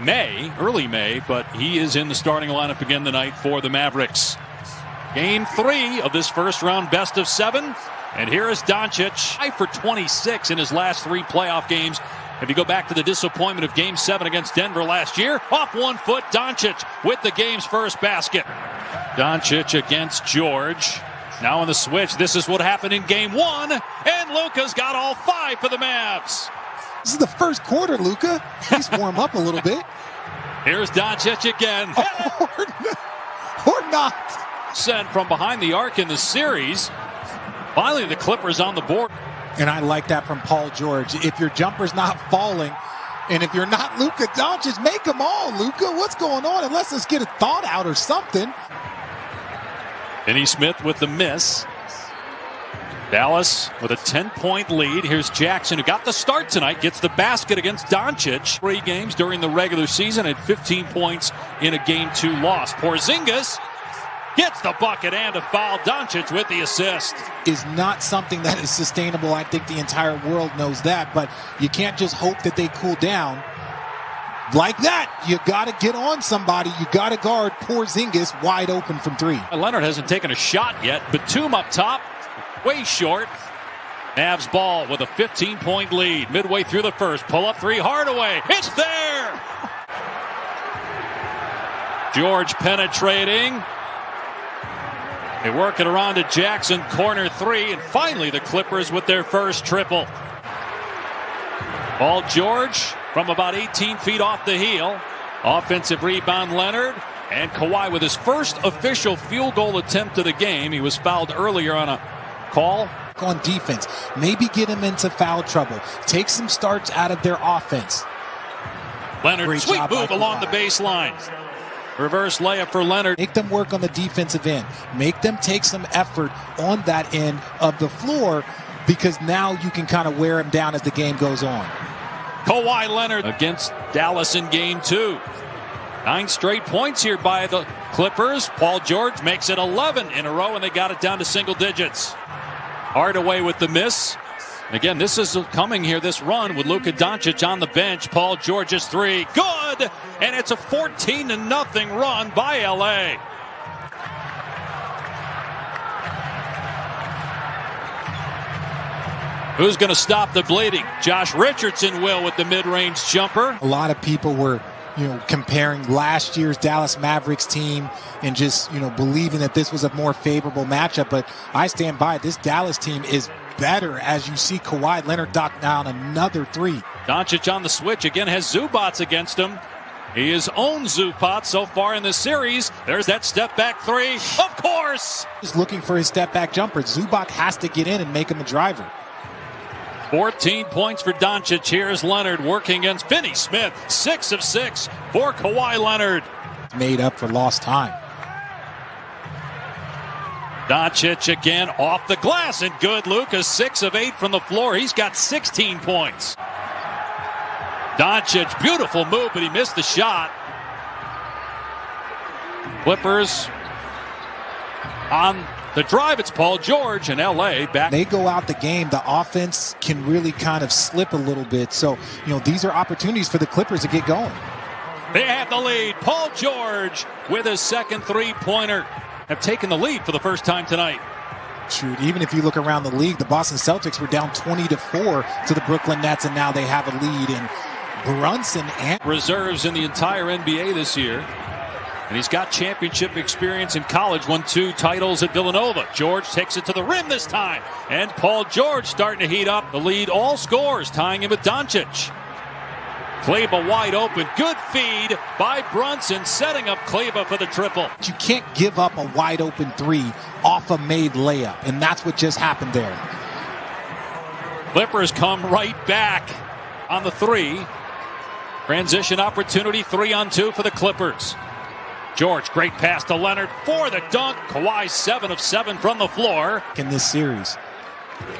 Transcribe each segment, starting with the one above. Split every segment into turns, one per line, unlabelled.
early May, but he is in the starting lineup again tonight for the Mavericks. Game 3 of this first round best of 7. And here is Doncic, 5 for 26 in his last 3 playoff games. If you go back to the disappointment of Game 7 against Denver last year, off 1 foot, Doncic with the game's first basket. Doncic against George. Now on the switch, this is what happened in Game 1, and Luka's got all 5 for the Mavs.
This is the first quarter, Luka. He's warmed up a little bit.
Here's Doncic again.
Or not.
Sent from behind the arc in the series. Finally, the Clippers on the board.
And I like that from Paul George. If your jumper's not falling, and if you're not Luka Doncic, make them all, Luka. What's going on? And let's just get a thought out or something.
Finney Smith with the miss. Dallas with a 10-point lead. Here's Jackson, who got the start tonight, gets the basket against Doncic. 3 games during the regular season and 15 points in a Game 2 loss. Porzingis gets the bucket and a foul. Doncic with the assist.
Is not something that is sustainable. I think the entire world knows that, but you can't just hope that they cool down like that. You got to get on somebody. You got to guard Porzingis wide open from 3.
Leonard hasn't taken a shot yet. Batum up top, way short. Mavs ball with a 15-point lead. Midway through the first, pull up 3, Hardaway. It's there. George penetrating. They work it around to Jackson, corner 3, and finally the Clippers with their first triple. Paul George from about 18 feet off the heel. Offensive rebound, Leonard. And Kawhi with his first official field goal attempt of the game. He was fouled earlier on a call.
On defense, maybe get him into foul trouble. Take some starts out of their offense.
Leonard,
Great
sweet
job
move
by
along
Kawhi.
the baseline. Reverse layup for Leonard.
Make them work on the defensive end. Make them take some effort on that end of the floor, because now you can kind of wear them down as the game goes on.
Kawhi Leonard against Dallas in Game 2. 9 straight points here by the Clippers. Paul George makes it 11 in a row, and they got it down to single digits. Hardaway with the miss. Again, this is coming here, this run with Luka Doncic on the bench. Paul George's 3, good! And it's a 14-0 run by LA. Who's going to stop the bleeding? Josh Richardson will with the mid-range jumper.
A lot of people were, comparing last year's Dallas Mavericks team and just, believing that this was a more favorable matchup. But I stand by it. This Dallas team is better as you see Kawhi Leonard knock down another 3.
Doncic on the switch again, has Zubac against him. He has owned Zubac so far in this series. There's that step back 3. Of course!
He's looking for his step back jumper. Zubac has to get in and make him a driver.
14 points for Doncic. Here's Leonard working against Finney Smith. 6 of 6 for Kawhi Leonard.
Made up for lost time.
Doncic again off the glass, and good. Lucas 6 of 8 from the floor. He's got 16 points. Doncic, beautiful move, but he missed the shot. Clippers on the drive. It's Paul George and LA back.
They go out the game, the offense can really kind of slip a little bit. So, these are opportunities for the Clippers to get going.
They have the lead. Paul George with his second 3-pointer. Have taken the lead for the first time tonight.
Shoot, even if you look around the league, the Boston Celtics were down 20-4 to the Brooklyn Nets, and now they have a lead in Brunson and
reserves in the entire NBA this year. And he's got championship experience in college, won 2 titles at Villanova. George takes it to the rim this time. And Paul George starting to heat up. The lead all scores, tying him with Doncic. Kleba wide open. Good feed by Brunson, setting up Kleba for the triple.
You can't give up a wide open 3 off a made layup, and that's what just happened there.
Clippers come right back on the 3. Transition opportunity, 3-on-2 for the Clippers. George, great pass to Leonard for the dunk. Kawhi 7 of 7 from the floor.
In this series.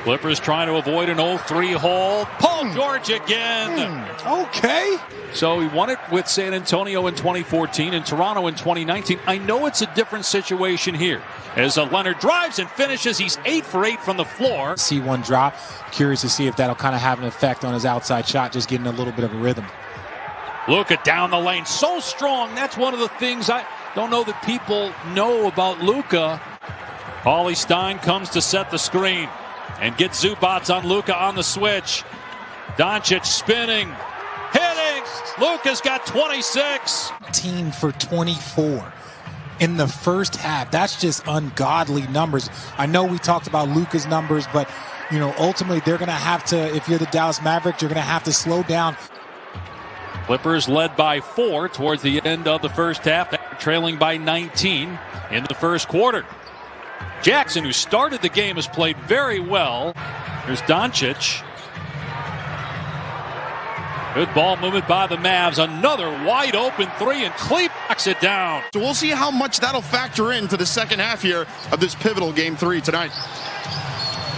Clippers trying to avoid an 0-3 hole. Paul George again.
Okay.
So he won it with San Antonio in 2014 and Toronto in 2019. I know it's a different situation here. As Leonard drives and finishes, he's 8 for 8 from the floor.
See one drop. Curious to see if that'll kind of have an effect on his outside shot, just getting a little bit of a rhythm.
Luka down the lane, so strong. That's one of the things I don't know that people know about Luka. Paulie Stein comes to set the screen and get Zubats on Luka on the switch. Doncic spinning, hitting. Luka's got 26.
Team for 24 in the first half. That's just ungodly numbers. I know we talked about Luka's numbers, but ultimately they're going to have to, if you're the Dallas Mavericks, you're going to have to slow down.
Clippers led by 4 towards the end of the first half, trailing by 19 in the first quarter. Jackson, who started the game, has played very well. Here's Doncic. Good ball movement by the Mavs. Another wide open three, and Kleber knocks it down.
So we'll see how much that'll factor into the second half here of this pivotal Game 3 tonight.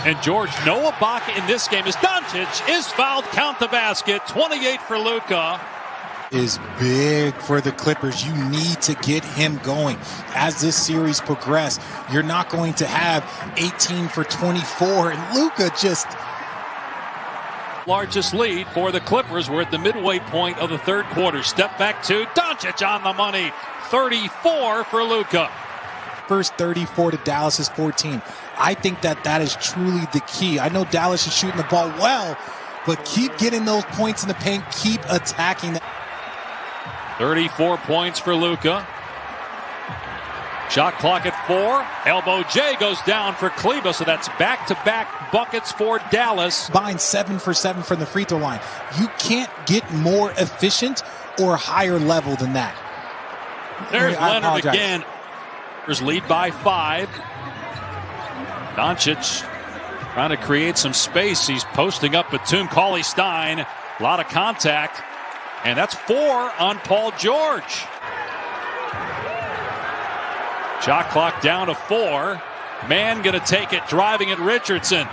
And George, no Ibaka in this game as Doncic is fouled. Count the basket. 28 for Luka.
Is big for the Clippers. You need to get him going. As this series progresses, you're not going to have 18 for 24. And Luka just...
Largest lead for the Clippers. We're at the midway point of the third quarter. Step back to Doncic on the money. 34 for Luka.
First 34 to Dallas's 14. I think that is truly the key. I know Dallas is shooting the ball well, but keep getting those points in the paint. Keep attacking that.
34 points for Luka. Shot clock at 4. Elbow J goes down for Kleber, so that's back-to-back buckets for Dallas.
Combined 7 for 7 from the free throw line. You can't get more efficient or higher level than that.
There's Leonard again. There's lead by 5. Doncic trying to create some space. He's posting up Batum. Paulie Stein. A lot of contact. And that's 4 on Paul George. Shot clock down to 4. Man going to take it, driving it, Richardson.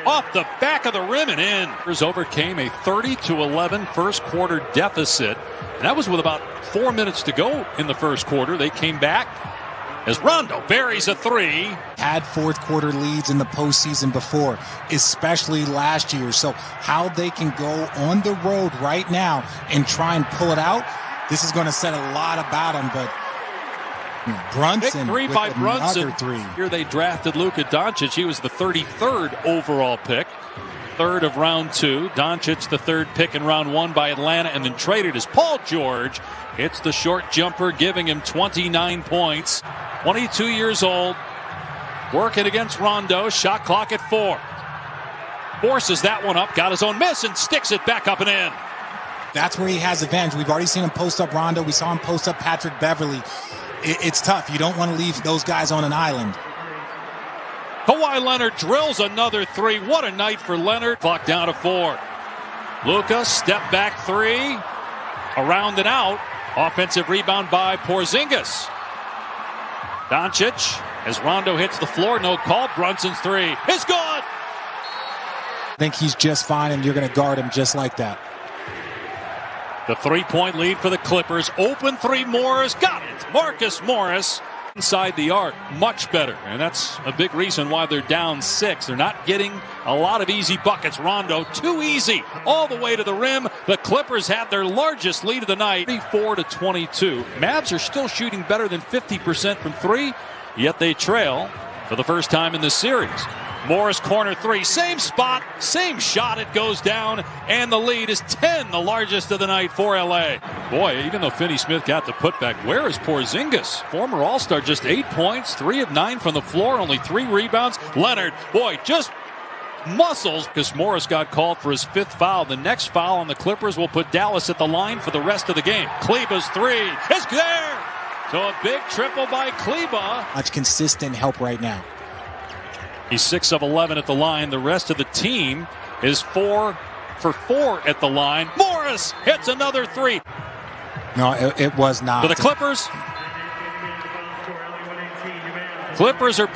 Off the back of the rim and in. Overcame a 30-11 first quarter deficit. And that was with about 4 minutes to go in the first quarter. They came back as Rondo buries a 3.
Had fourth quarter leads in the postseason before, especially last year. So how they can go on the road right now and try and pull it out, this is going to set a lot about them. But Brunson,
big 3 by Brunson.
3.
Here they drafted Luka Doncic. He was the 33rd overall pick. 3rd of round 2. Doncic, the 3rd pick in round 1 by Atlanta, and then traded as Paul George hits the short jumper, giving him 29 points. 22 years old, working against Rondo. Shot clock at 4. Forces that one up, got his own miss, and sticks it back up and in.
That's where he has advantage. We've already seen him post up Rondo. We saw him post up Patrick Beverly. It's tough. You don't want to leave those guys on an island.
Kawhi Leonard drills another 3. What a night for Leonard. Clock down to 4. Luka, step back 3. Around and out. Offensive rebound by Porzingis. Doncic, as Rondo hits the floor, no call. Brunson's 3 is good.
I think he's just fine, and you're going to guard him just like that.
The 3-point lead for the Clippers. Open 3, Morris got it. Marcus Morris inside the arc, much better. And that's a big reason why they're down 6. They're not getting a lot of easy buckets. Rondo, too easy, all the way to the rim. The Clippers have their largest lead of the night, 34-22. Mavs are still shooting better than 50% from 3, yet they trail for the first time in this series. Morris corner 3, same spot, same shot, it goes down, and the lead is 10, the largest of the night for LA. Boy, even though Finney-Smith got the putback, where is Porzingis? Former All-Star, just 8 points, 3 of 9 from the floor, only 3 rebounds. Leonard, boy, just muscles, because Morris got called for his 5th foul. The next foul on the Clippers will put Dallas at the line for the rest of the game. Kleber's 3 is there! So a big triple by Kleber.
Much consistent help right now.
He's 6 of 11 at the line. The rest of the team is 4 for 4 at the line. Morris hits another 3.
No, it was not.
For the Clippers. Clippers are